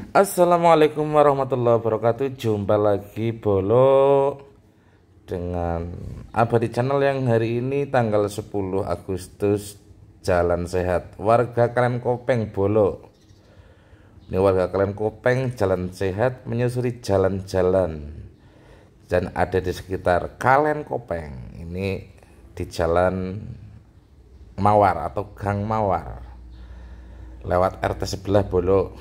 Assalamualaikum warahmatullahi wabarakatuh. Jumpa lagi Bolo dengan Abadi Channel yang hari ini tanggal 10 Agustus Jalan Sehat. Warga Kalen Kopeng Bolo. Ini warga Kalen Kopeng Jalan Sehat menyusuri jalan-jalan dan ada di sekitar Kalen Kopeng. Ini di Jalan Mawar atau Gang Mawar. Lewat RT sebelah Bolo.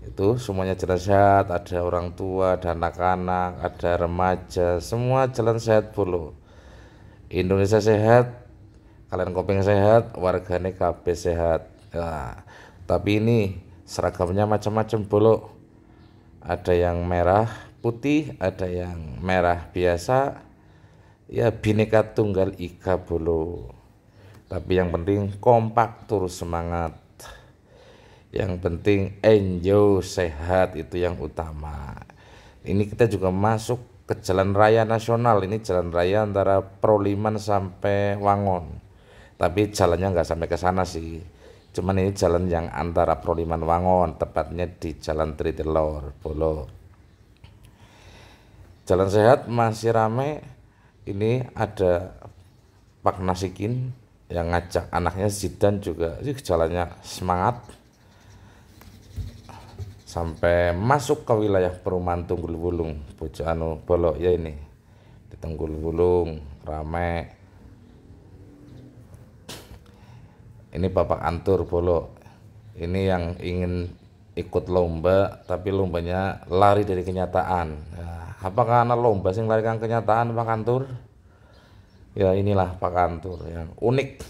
Itu semuanya jalan sehat, ada orang tua, ada anak-anak, ada remaja, semua jalan sehat Bolo. Indonesia sehat, Kalen Kopeng sehat, wargane KB sehat. Nah, tapi ini seragamnya macam-macam Bolo. Ada yang merah putih, ada yang merah biasa. Ya Bhinneka Tunggal Ika Bolo. Tapi yang penting kompak terus semangat. Yang penting enjoy sehat, itu yang utama. Ini kita juga masuk ke jalan raya nasional. Ini jalan raya antara Proliman sampai Wangon. Tapi jalannya nggak sampai ke sana sih. Cuman ini jalan yang antara Proliman Wangon, tepatnya di Jalan Tritelor Bolo. Jalan sehat masih rame. Ini ada Pak Nasikin yang ngajak anaknya Zidan juga. Jalannya semangat. Sampai masuk ke wilayah perumahan Tunggul Wulung Bolo ya. Ini di Tunggul Wulung ramai. Ini Bapak Antur Bolo. Ini yang ingin ikut lomba tapi lombanya lari dari kenyataan. Nah, apakah anak lomba sing larikan kenyataan Pak Antur? Ya inilah Pak Antur yang unik,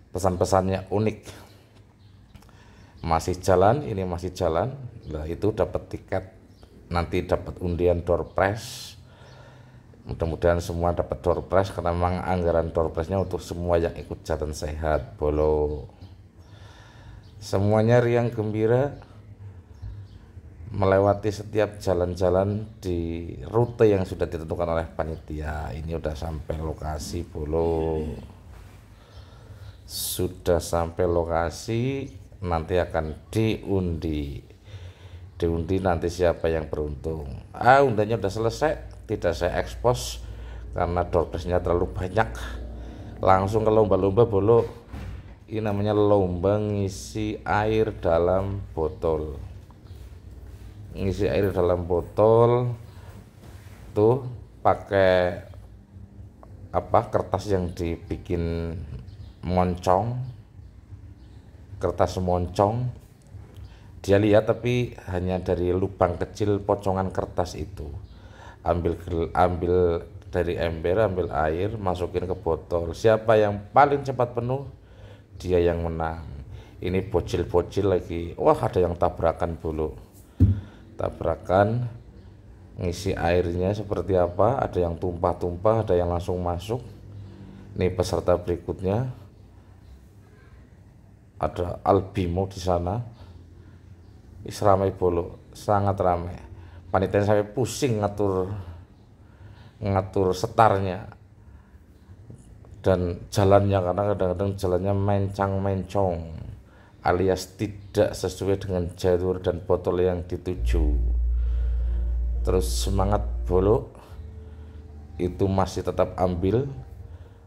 pesan-pesannya unik. Masih jalan, ini masih jalan. Nah itu dapat tiket, nanti dapat undian door prize. Mudah-mudahan semua dapat door prize karena memang anggaran door prize-nya untuk semua yang ikut jalan sehat Bolo. Semuanya riang gembira melewati setiap jalan-jalan di rute yang sudah ditentukan oleh panitia. Ini udah sampai lokasi Bolo. Sudah sampai lokasi, nanti akan diundi nanti siapa yang beruntung. Undannya udah selesai, tidak saya ekspos karena door prize-nya terlalu banyak. Langsung ke lomba-lomba Bolo. Ini namanya lomba ngisi air dalam botol. Ngisi air dalam botol tuh pakai kertas yang dibikin moncong, kertas moncong. Dia lihat tapi hanya dari lubang kecil pocongan kertas itu. Ambil dari ember, ambil air, masukin ke botol. Siapa yang paling cepat penuh, dia yang menang. Ini bocil-bocil lagi. Wah, ada yang tabrakan Bolo. Tabrakan ngisi airnya seperti apa? Ada yang tumpah-tumpah, ada yang langsung masuk. Nih peserta berikutnya. Ada Albimo di sana. Ramai Bolo, sangat ramai. Panitia sampai pusing ngatur setarnya dan jalannya, karena kadang-kadang jalannya mencang-mencong alias tidak sesuai dengan jalur dan botol yang dituju. Terus semangat Bolo, itu masih tetap ambil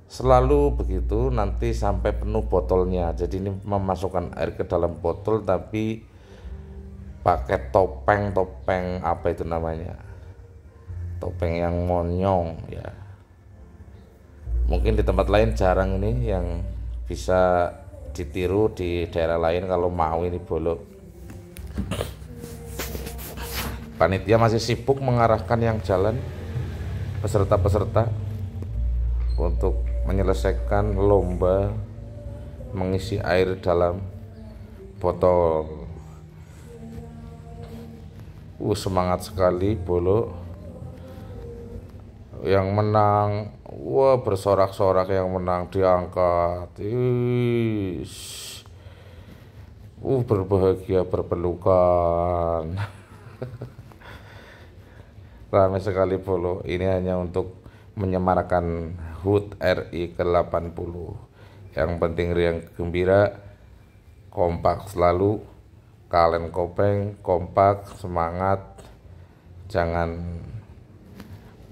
selalu begitu nanti sampai penuh botolnya. Jadi ini memasukkan air ke dalam botol tapi pakai topeng apa itu namanya, topeng yang monyong ya. Mungkin di tempat lain jarang ini, yang bisa ditiru di daerah lain kalau mau ini Bolo. Panitia masih sibuk mengarahkan yang jalan peserta-peserta untuk menyelesaikan lomba mengisi air dalam botol. Semangat sekali Bolo. Yang menang, wah bersorak-sorak yang menang diangkat. Berbahagia berpelukan. Ramai sekali Bolo. Ini hanya untuk menyemarakan HUT RI ke-80. Yang penting riang gembira, kompak selalu, Kalen Kopeng, kompak, semangat, jangan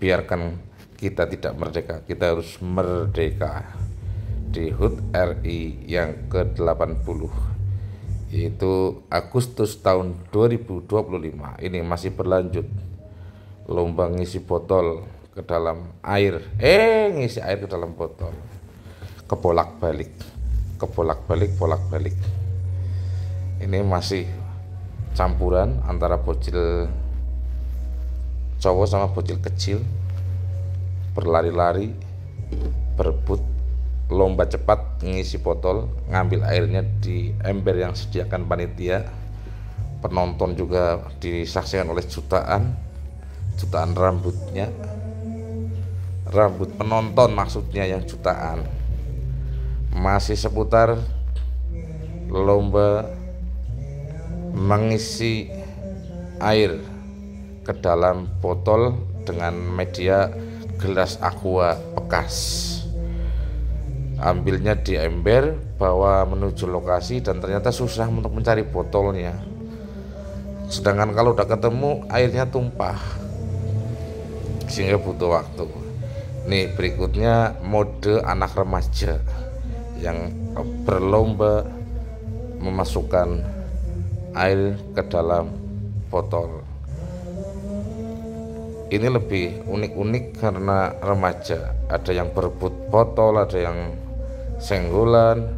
biarkan kita tidak merdeka, kita harus merdeka. Di HUT RI yang ke-80, yaitu Agustus tahun 2025, ini masih berlanjut lomba ngisi botol ke dalam air, ngisi air ke dalam botol, kebolak-balik, bolak-balik. Ini masih campuran antara bocil cowok sama bocil kecil, berlari-lari, berebut lomba cepat ngisi botol, ngambil airnya di ember yang disediakan panitia. Penonton juga disaksikan oleh jutaan rambut penonton maksudnya yang jutaan. Masih seputar lomba mengisi air ke dalam botol dengan media gelas aqua bekas. Ambilnya di ember, bawa menuju lokasi, dan ternyata susah untuk mencari botolnya. Sedangkan kalau udah ketemu, airnya tumpah, sehingga butuh waktu. Nih berikutnya mode anak remaja yang berlomba memasukkan air ke dalam botol. Ini lebih unik karena remaja, ada yang berebut botol, ada yang senggolan,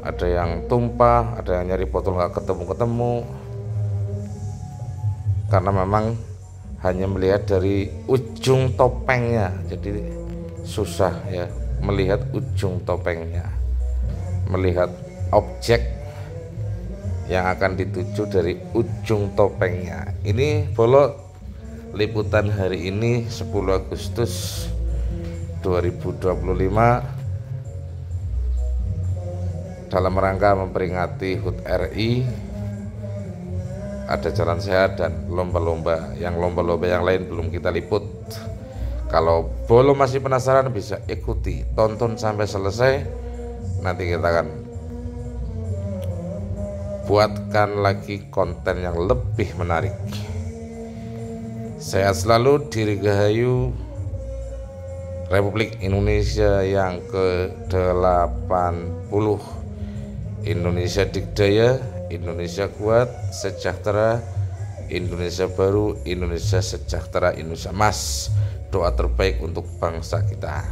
ada yang tumpah, ada yang nyari botol nggak ketemu, karena memang hanya melihat dari ujung topengnya, jadi susah ya melihat ujung topengnya, melihat objek yang akan dituju dari ujung topengnya. Ini Bolok liputan hari ini 10 Agustus 2025 dalam rangka memperingati HUT RI. Ada jalan sehat dan lomba-lomba yang lain belum kita liput. Kalau Bolo masih penasaran, bisa ikuti, tonton sampai selesai. Nanti kita akan buatkan lagi konten yang lebih menarik. Sehat selalu, Dirgahayu Republik Indonesia yang ke-80. Indonesia Dikdaya, Indonesia kuat, sejahtera, Indonesia baru, Indonesia sejahtera, Indonesia emas. Doa terbaik untuk bangsa kita,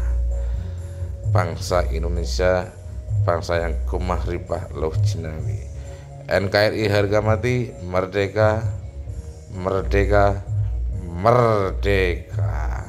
bangsa Indonesia, bangsa yang kumah ribah loh jinawi. NKRI harga mati, merdeka, merdeka, merdeka.